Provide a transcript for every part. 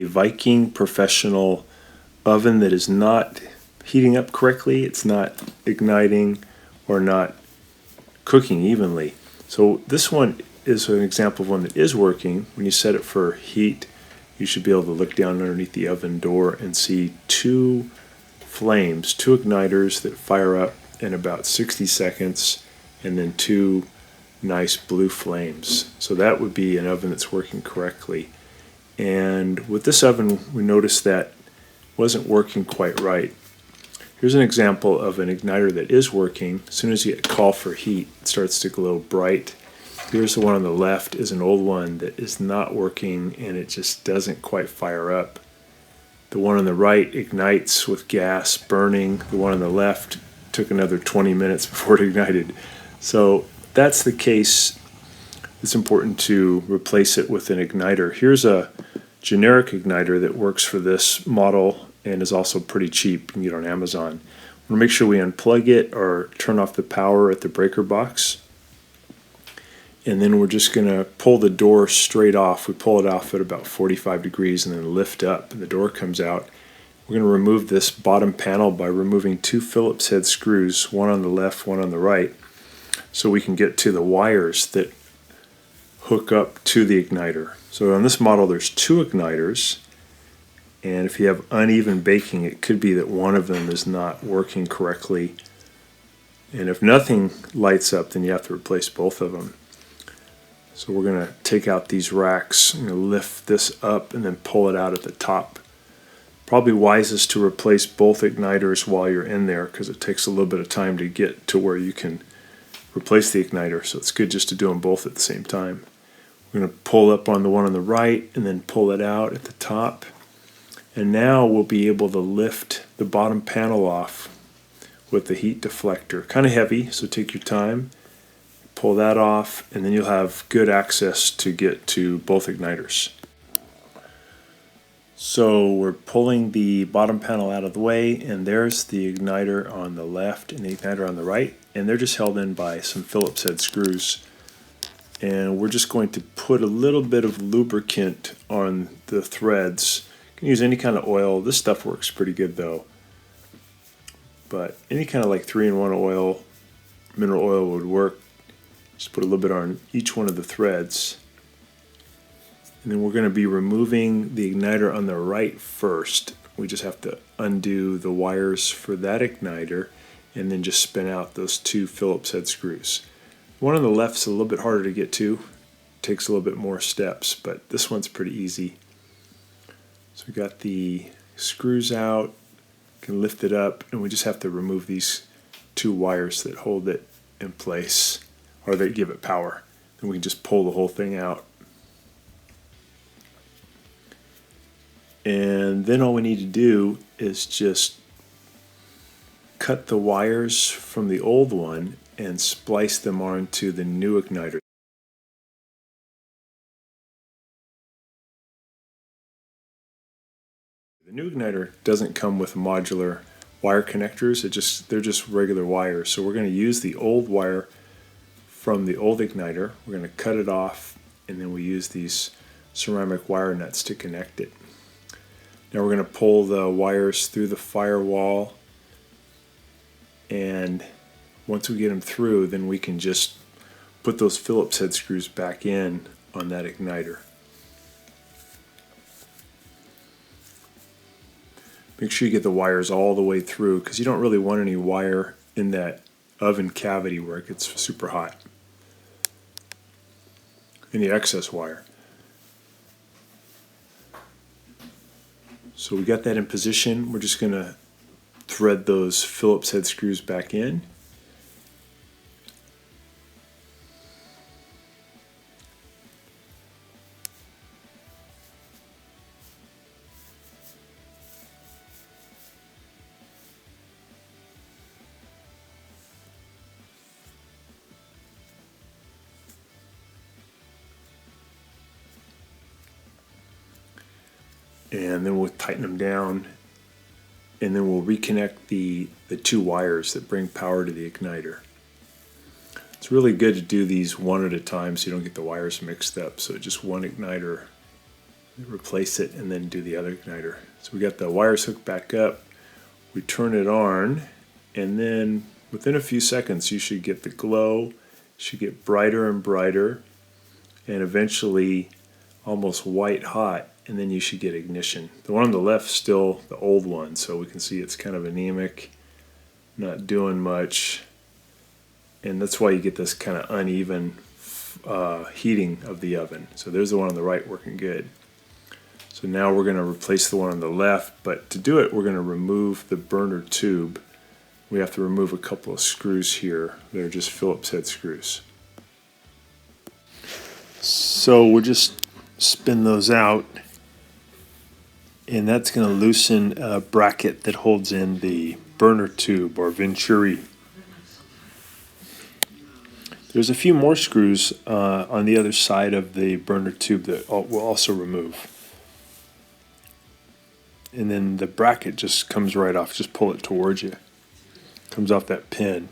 a Viking professional oven that is not heating up correctly, it's not igniting or not cooking evenly. So this one is an example of one that is working. When you set it for heat, you should be able to look down underneath the oven door and see two flames, two igniters that fire up in about 60 seconds, and then two nice blue flames. So that would be an oven that's working correctly. And with this oven, we noticed that wasn't working quite right. Here's an example of an igniter that is working. As soon as you call for heat, it starts to glow bright. Here's the one on the left, is an old one that is not working and it just doesn't quite fire up. The one on the right ignites with gas burning. The one on the left took another 20 minutes before it ignited. So that's the case. It's important to replace it with an igniter. Here's a generic igniter that works for this model and is also pretty cheap. You can get it on Amazon. We'll make sure we unplug it or turn off the power at the breaker box. And then we're just going to pull the door straight off. We pull it off at about 45 degrees and then lift up and the door comes out. We're going to remove this bottom panel by removing two Phillips head screws, one on the left, one on the right, so we can get to the wires that hook up to the igniter. So on this model there's two igniters, and if you have uneven baking, it could be that one of them is not working correctly. And if nothing lights up, then you have to replace both of them. So we're going to take out these racks, I'm going to lift this up and then pull it out at the top. Probably wisest to replace both igniters while you're in there because it takes a little bit of time to get to where you can replace the igniter, so it's good just to do them both at the same time. We're going to pull up on the one on the right and then pull it out at the top. And now we'll be able to lift the bottom panel off with the heat deflector. Kind of heavy, so take your time. Pull that off, and then you'll have good access to get to both igniters. So we're pulling the bottom panel out of the way, and there's the igniter on the left and the igniter on the right, and they're just held in by some Phillips head screws. And we're just going to put a little bit of lubricant on the threads. You can use any kind of oil. This stuff works pretty good though. But any kind of like 3-in-1 oil, mineral oil would work. Just put a little bit on each one of the threads. And then we're going to be removing the igniter on the right first. We just have to undo the wires for that igniter and then just spin out those two Phillips head screws. The one on the left's a little bit harder to get to. Takes a little bit more steps, but this one's pretty easy. So we got the screws out, can lift it up, and we just have to remove these two wires that hold it in place, or that give it power. Then we can just pull the whole thing out. And then all we need to do is just cut the wires from the old one and splice them onto the new igniter. The new igniter doesn't come with modular wire connectors, they're just regular wires. So we're going to use the old wire from the old igniter. We're going to cut it off, and then we use these ceramic wire nuts to connect it. Now we're going to pull the wires through the firewall, and once we get them through, then we can just put those Phillips head screws back in on that igniter. Make sure you get the wires all the way through, because you don't really want any wire in that oven cavity where it gets super hot. Any excess wire. So we got that in position. We're just going to thread those Phillips head screws back in. And then we'll tighten them down, and then we'll reconnect the two wires that bring power to the igniter. It's really good to do these one at a time so you don't get the wires mixed up. So just one igniter replace it and then do the other igniter. So we got the wires hooked back up, we turn it on, and then within a few seconds you should get the glow, should get brighter and brighter, and eventually almost white hot, and then you should get ignition. The one on the left is still the old one, so we can see it's kind of anemic, not doing much, and that's why you get this kind of uneven heating of the oven. So there's the one on the right working good. So now we're going to replace the one on the left, but to do it we're going to remove the burner tube. We have to remove a couple of screws here. They're just Phillips head screws. So we'll just spin those out, and that's going to loosen a bracket that holds in the burner tube or venturi. There's a few more screws on the other side of the burner tube that we'll also remove. And then the bracket just comes right off. Just pull it towards you. Comes off that pin.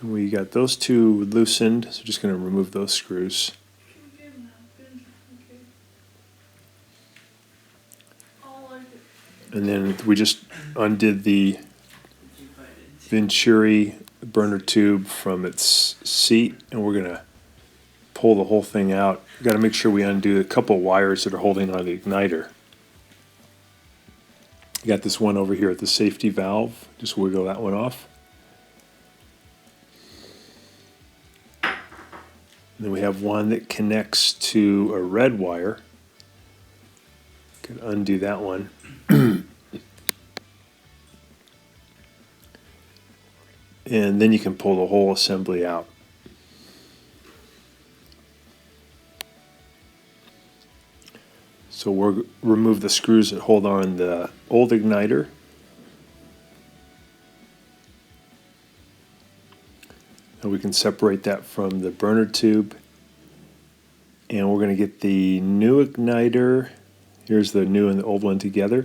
And we got those two loosened, so just going to remove those screws. And then we just undid the venturi burner tube from its seat, and we're going to pull the whole thing out. We've got to make sure we undo a couple wires that are holding on the igniter. You got this one over here at the safety valve. Just wiggle that one off. And then we have one that connects to a red wire. Could undo that one. And then you can pull the whole assembly out. So we'll remove the screws that hold on the old igniter. And we can separate that from the burner tube. And we're going to get the new igniter. Here's the new and the old one together.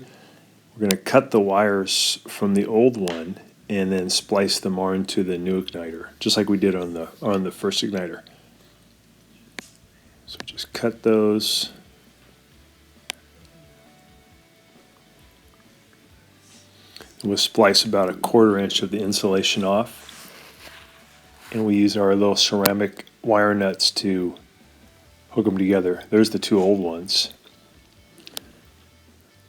We're going to cut the wires from the old one and then splice them onto the new igniter, just like we did on the first igniter. So just cut those. We'll splice about 1/4 inch of the insulation off, and we use our little ceramic wire nuts to hook them together. There's the two old ones.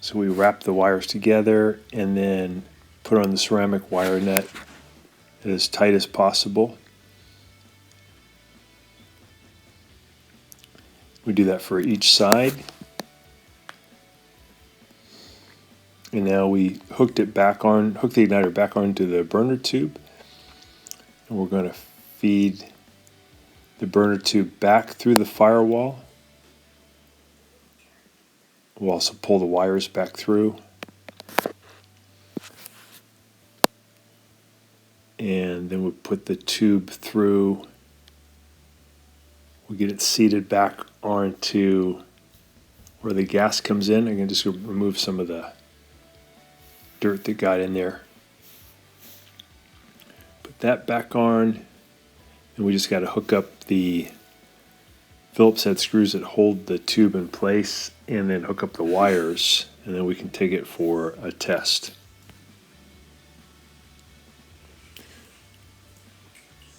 So we wrap the wires together and then put on the ceramic wire nut as tight as possible. We do that for each side. And now we hooked the igniter back onto the burner tube. And we're going to feed the burner tube back through the firewall. We'll also pull the wires back through. And then we put the tube through. We get it seated back onto where the gas comes in. I can just remove some of the dirt that got in there. Put that back on, and we just got to hook up the Phillips head screws that hold the tube in place, and then hook up the wires, and then we can take it for a test.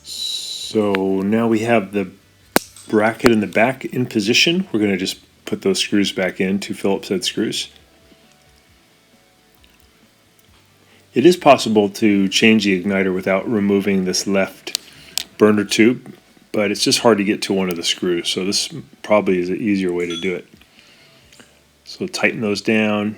So now we have the bracket in the back in position. We're going to just put those screws back in, two Phillips head screws. It is possible to change the igniter without removing this left burner tube, but it's just hard to get to one of the screws, so this probably is an easier way to do it. So tighten those down.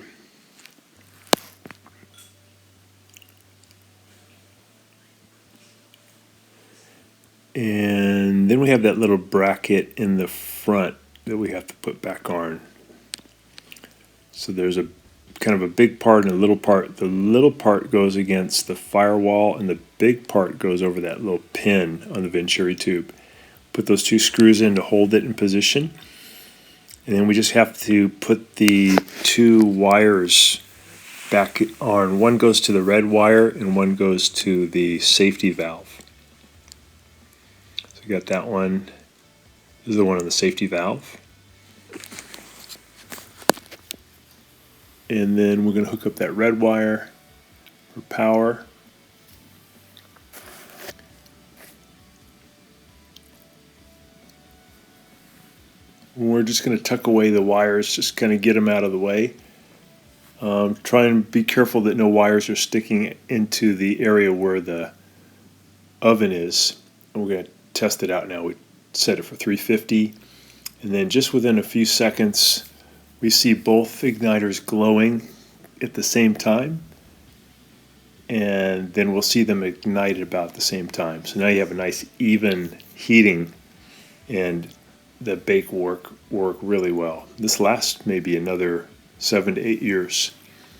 And then we have that little bracket in the front that we have to put back on. So there's a kind of a big part and a little part. The little part goes against the firewall, and the big part goes over that little pin on the venturi tube. Put those two screws in to hold it in position. And then we just have to put the two wires back on. One goes to the red wire and one goes to the safety valve. So we got that one. This is the one on the safety valve. And then we're going to hook up that red wire for power. And we're just going to tuck away the wires, just kind of get them out of the way. Try and be careful that no wires are sticking into the area where the oven is. And we're going to test it out now. We set it for 350, and then just within a few seconds we see both igniters glowing at the same time, and then we'll see them ignite at about the same time. So now you have a nice even heating, and the bake will work really well. This lasts maybe another 7 to 8 years.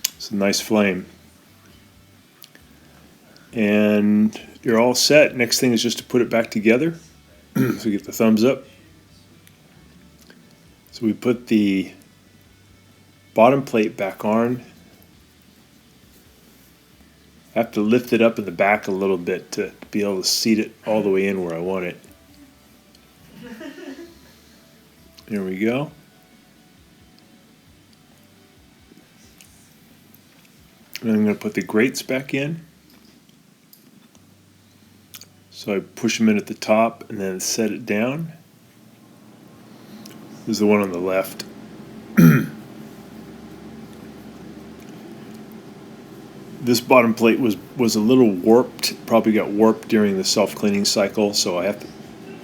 It's a nice flame. And you're all set. Next thing is just to put it back together. So get the thumbs up. So we put the bottom plate back on. I have to lift it up in the back a little bit to be able to seat it all the way in where I want it. There we go. And I'm going to put the grates back in. So I push them in at the top and then set it down. This is the one on the left. This bottom plate was a little warped, probably got warped during the self-cleaning cycle, so I have to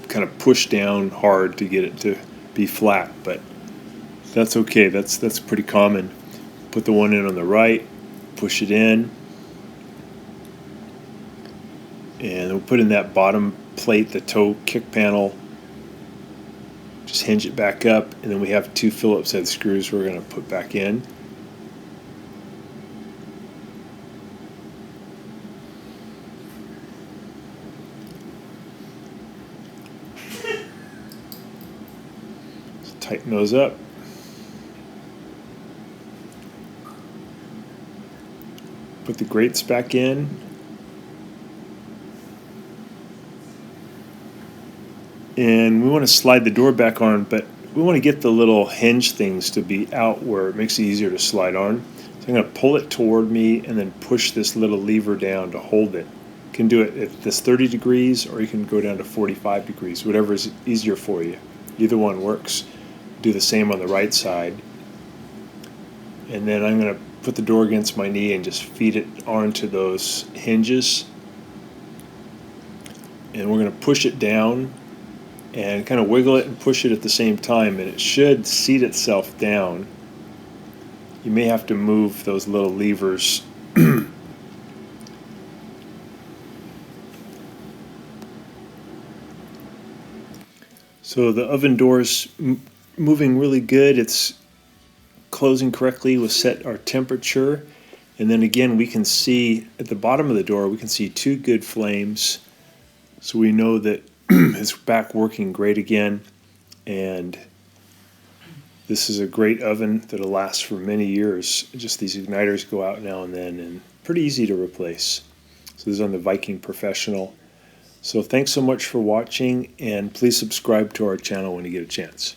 kind of push down hard to get it to be flat, but that's okay. That's pretty common. Put the one in on the right, push it in, and we'll put in that bottom plate, the toe kick panel. Just hinge it back up, and then we have 2 Phillips head screws we're going to put back in. So tighten those up. Put the grates back in. And we want to slide the door back on, but we want to get the little hinge things to be out where it makes it easier to slide on. So I'm going to pull it toward me and then push this little lever down to hold it. You can do it at this 30 degrees, or you can go down to 45 degrees, whatever is easier for you. Either one works. Do the same on the right side. And then I'm going to put the door against my knee and just feed it onto those hinges. And we're going to push it down and kind of wiggle it and push it at the same time, and it should seat itself down. You may have to move those little levers. So the oven door's moving really good. It's closing correctly. We'll set our temperature, and then again we can see at the bottom of the door we can see 2 good flames, so we know that it's back working great again. And this is a great oven that'll last for many years. Just these igniters go out now and then, and pretty easy to replace. So this is on the Viking Professional. So thanks so much for watching, and please subscribe to our channel when you get a chance.